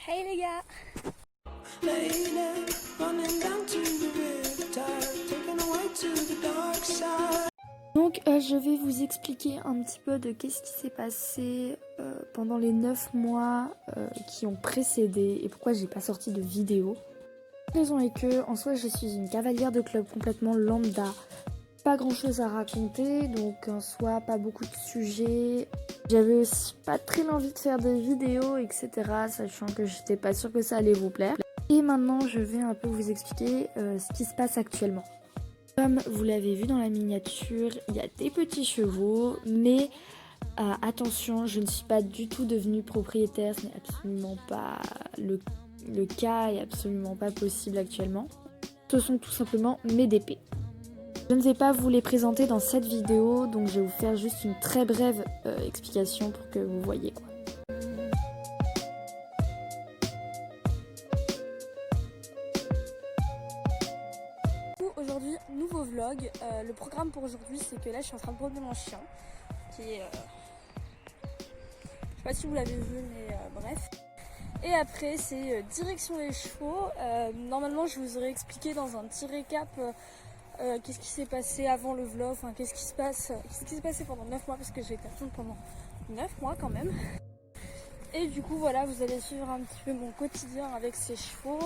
Hey les gars! Donc je vais vous expliquer un petit peu de qu'est-ce qui s'est passé pendant les 9 mois qui ont précédé et pourquoi j'ai pas sorti de vidéo. La raison est que en soi je suis une cavalière de club complètement lambda. Pas grand chose à raconter, donc en soi pas beaucoup de sujets. J'avais aussi pas très envie de faire des vidéos, etc. Sachant que j'étais pas sûre que ça allait vous plaire. Et maintenant je vais un peu vous expliquer ce qui se passe actuellement. Comme vous l'avez vu dans la miniature, il y a des petits chevaux, mais attention, je ne suis pas du tout devenue propriétaire, ce n'est absolument pas le cas et absolument pas possible actuellement. Ce sont tout simplement mes DP. Je ne vais pas vous les présenter dans cette vidéo, donc je vais vous faire juste une très brève explication pour que vous voyez quoi. Aujourd'hui, nouveau vlog. Le programme pour aujourd'hui, c'est que là, je suis en train de promener mon chien, qui est... je sais pas si vous l'avez vu, mais bref. Et après, c'est direction les chevaux. Normalement, je vous aurais expliqué dans un petit récap qu'est-ce qui s'est passé avant le vlog, enfin qu'est-ce qui s'est passé pendant 9 mois, parce que j'ai été absente pendant 9 mois quand même. Et du coup, voilà, vous allez suivre un petit peu mon quotidien avec ces chevaux.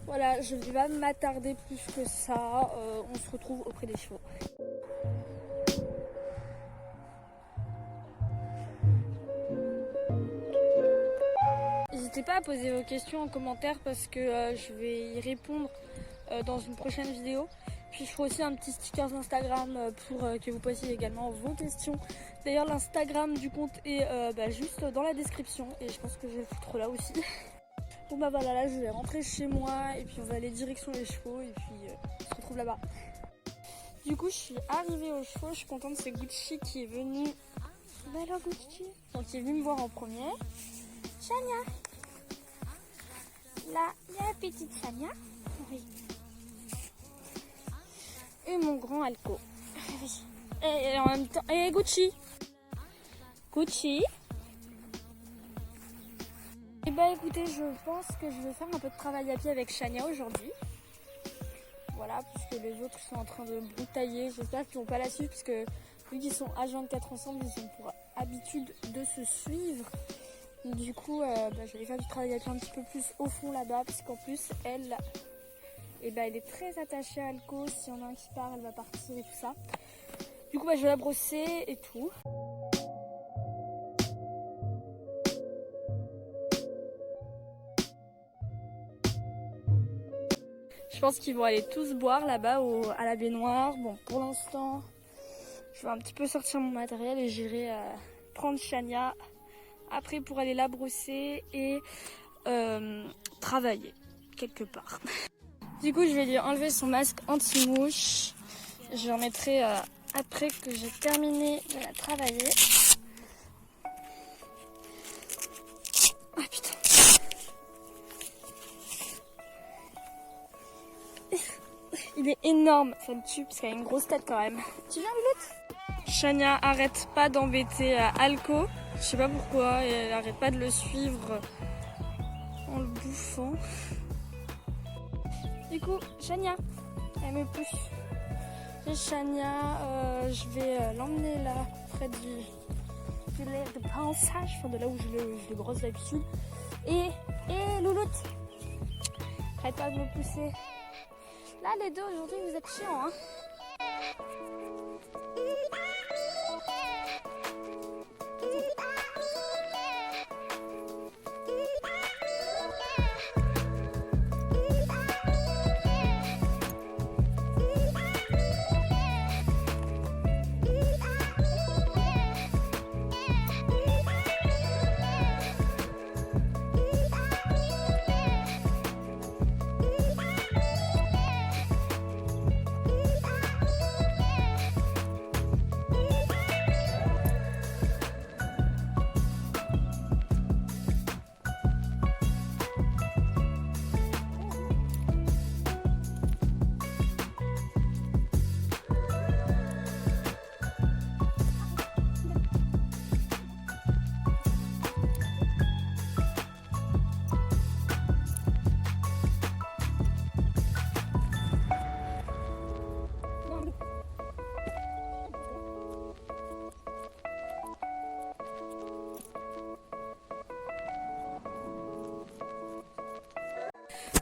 Voilà, je ne vais pas m'attarder plus que ça, on se retrouve auprès des chevaux. N'hésitez pas à poser vos questions en commentaire parce que je vais y répondre dans une prochaine vidéo. Puis je ferai aussi un petit sticker Instagram pour que vous posiez également vos questions. D'ailleurs l'Instagram du compte est juste dans la description et je pense que je vais le foutre là aussi. Bon bah voilà, là je vais rentrer chez moi et puis on va aller direction les chevaux et puis on se retrouve là-bas. Du coup je suis arrivée aux chevaux, je suis contente, c'est Gucci qui est venu. Bah alors Gucci, donc il est venu me voir en premier. Chania, là il y a la petite Chania. Oui. Et mon grand Alco. Oui. Et en même temps, et Gucci. Gucci. Et bah écoutez, je pense que je vais faire un peu de travail à pied avec Chania aujourd'hui. Voilà, puisque les autres sont en train de broutailler. J'espère qu'ils vont pas la suivre, puisque vu qu'ils sont H24 ensemble, ils ont pour habitude de se suivre. Du coup, je vais faire du travail à pied un petit peu plus au fond là-bas, puisqu'en plus, elle est très attachée à Alco. S'il y en a un qui part, elle va partir et tout ça. Du coup, je vais la brosser et tout. Je pense qu'ils vont aller tous boire là-bas à la baignoire. Bon, pour l'instant, je vais un petit peu sortir mon matériel et j'irai prendre Chania après pour aller la brosser et travailler quelque part. Du coup, je vais lui enlever son masque anti-mouche. Je le remettrai après que j'ai terminé de la travailler. Ah putain. Il est énorme, ça me tue parce qu'il a une grosse tête quand même. Tu viens Louloute? Chania arrête pas d'embêter Alco. Je sais pas pourquoi, et elle arrête pas de le suivre en le bouffant. Du coup, Chania, elle me pousse. Et Chania, je vais l'emmener là, près du lait de pinçage, enfin de là où je le brosse d'habitude. Et Louloute, arrête pas de me pousser. Là, les deux aujourd'hui, vous êtes chiants, hein.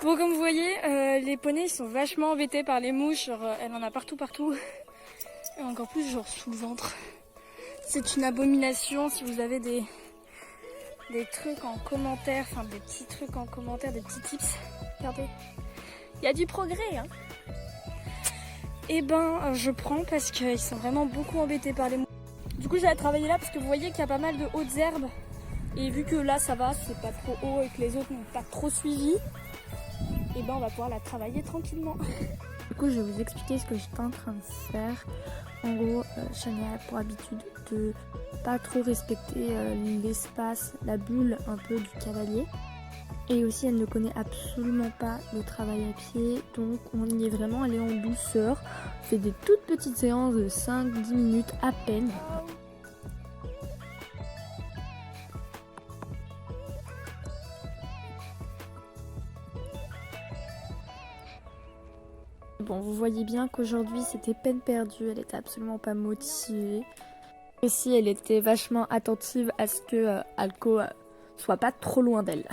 Bon, comme vous voyez, les poneys ils sont vachement embêtés par les mouches. Genre, elle en a partout. Et encore plus genre sous le ventre. C'est une abomination. Si vous avez des trucs en commentaire, enfin des petits trucs en commentaire, des petits tips, regardez, il y a du progrès hein. Et ben je prends parce qu'ils sont vraiment beaucoup embêtés par les mouches. Du coup j'allais travailler là parce que vous voyez qu'il y a pas mal de hautes herbes. Et vu que là ça va, c'est pas trop haut et que les autres n'ont pas trop suivi, et ben on va pouvoir la travailler tranquillement. Du coup, je vais vous expliquer ce que j'étais en train de faire. En gros, Chania a pour habitude de pas trop respecter l'espace, la bulle un peu du cavalier. Et aussi, elle ne connaît absolument pas le travail à pied. Donc, on y est vraiment allé en douceur. On fait des toutes petites séances de 5-10 minutes à peine. Bon, vous voyez bien qu'aujourd'hui c'était peine perdue, elle était absolument pas motivée. Aussi, elle était vachement attentive à ce que Alco soit pas trop loin d'elle.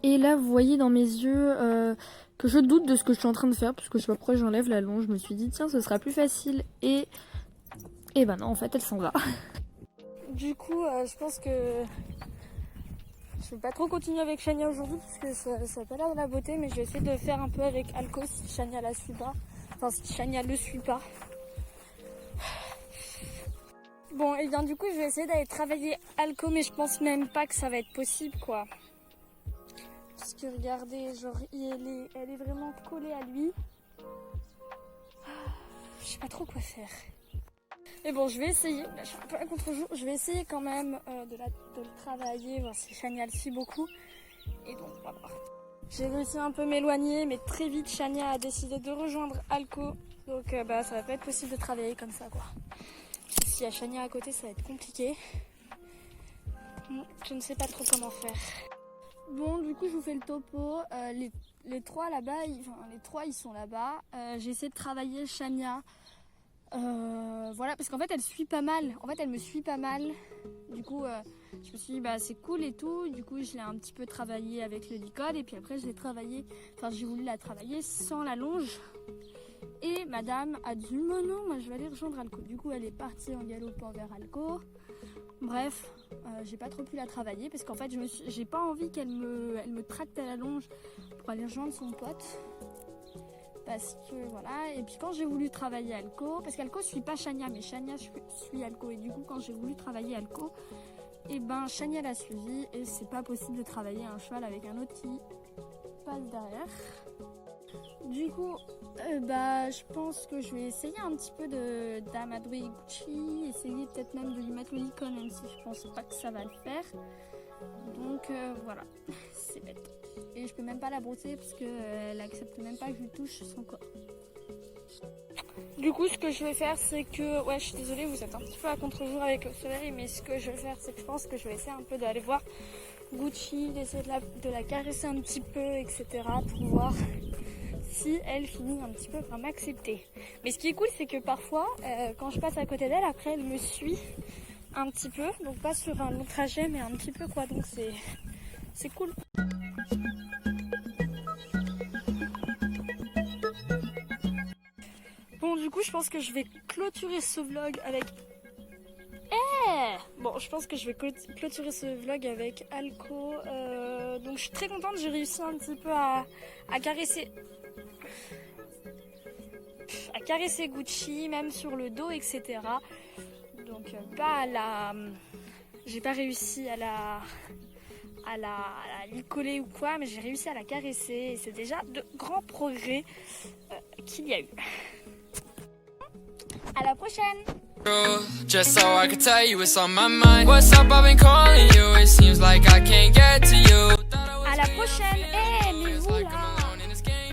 Et là, vous voyez dans mes yeux que je doute de ce que je suis en train de faire, parce que je sais pas pourquoi j'enlève la longe. Je me suis dit, tiens, ce sera plus facile. Et ben non, en fait, elle s'en va. Du coup, je pense que je vais pas trop continuer avec Chania aujourd'hui, parce que ça a pas l'air de la beauté, mais je vais essayer de le faire un peu avec Alco si Chania la suit pas. Enfin, si Chania le suit pas. Bon, et bien du coup, je vais essayer d'aller travailler Alco, mais je pense même pas que ça va être possible, quoi. Parce que regardez, genre, elle est vraiment collée à lui. Je sais pas trop quoi faire. Mais bon, je vais essayer. Là, je suis un peu à contre-jour. Je vais essayer quand même de le travailler, voir si Chania le suit beaucoup. Et donc, voilà. J'ai réussi à un peu m'éloigner, mais très vite, Chania a décidé de rejoindre Alco. Donc, ça va pas être possible de travailler comme ça, quoi. S'il y a Chania à côté, ça va être compliqué. Je ne sais pas trop comment faire. Bon, du coup, je vous fais le topo. Les trois là-bas, les trois ils sont là-bas. J'ai essayé de travailler Chania. Voilà, parce qu'en fait, elle suit pas mal. En fait, elle me suit pas mal. Du coup, je me suis dit, bah, c'est cool et tout. Du coup, je l'ai un petit peu travaillé avec le licol. Et puis après, j'ai voulu la travailler sans la longe. Et madame a dit, non, moi, je vais aller rejoindre Alco. Du coup, elle est partie en galopant vers Alco. Bref, j'ai pas trop pu la travailler parce qu'en fait j'ai pas envie qu'elle me tracte à la longe pour aller rejoindre son pote. Parce que voilà, et puis quand j'ai voulu travailler Alco, parce qu'Alco suit pas Chania, mais Chania suit Alco. Et du coup quand j'ai voulu travailler Alco, et ben Chania l'a suivi et c'est pas possible de travailler un cheval avec un autre qui passe derrière. Du coup, je pense que je vais essayer un petit peu d'amadouer Gucci, essayer peut-être même de lui mettre le licol, même si je pense pas que ça va le faire. Donc voilà, c'est bête. Et je peux même pas la brosser parce qu'elle accepte même pas que je lui touche son corps. Du coup, ce que je vais faire, c'est que, ouais, je suis désolée, vous êtes un petit peu à contre-jour avec le soleil, mais ce que je vais faire, c'est que je pense que je vais essayer un peu d'aller voir Gucci, d'essayer de la caresser un petit peu, etc. pour voir si elle finit un petit peu par m'accepter. Mais ce qui est cool, c'est que parfois, quand je passe à côté d'elle, après elle me suit un petit peu, donc pas sur un long trajet, mais un petit peu quoi, donc c'est cool. Bon, du coup, je pense que je vais clôturer ce vlog avec... Bon, je pense que je vais clôturer ce vlog avec Alco. Donc je suis très contente, j'ai réussi un petit peu à caresser Gucci, même sur le dos, etc. Donc j'ai pas réussi à la licoler ou quoi, mais j'ai réussi à la caresser et c'est déjà de grands progrès qu'il y a eu. À la prochaine! Just so I could tell you what's on my mind. What's up, I've been calling you. It seems like I can't get to you. À la prochaine!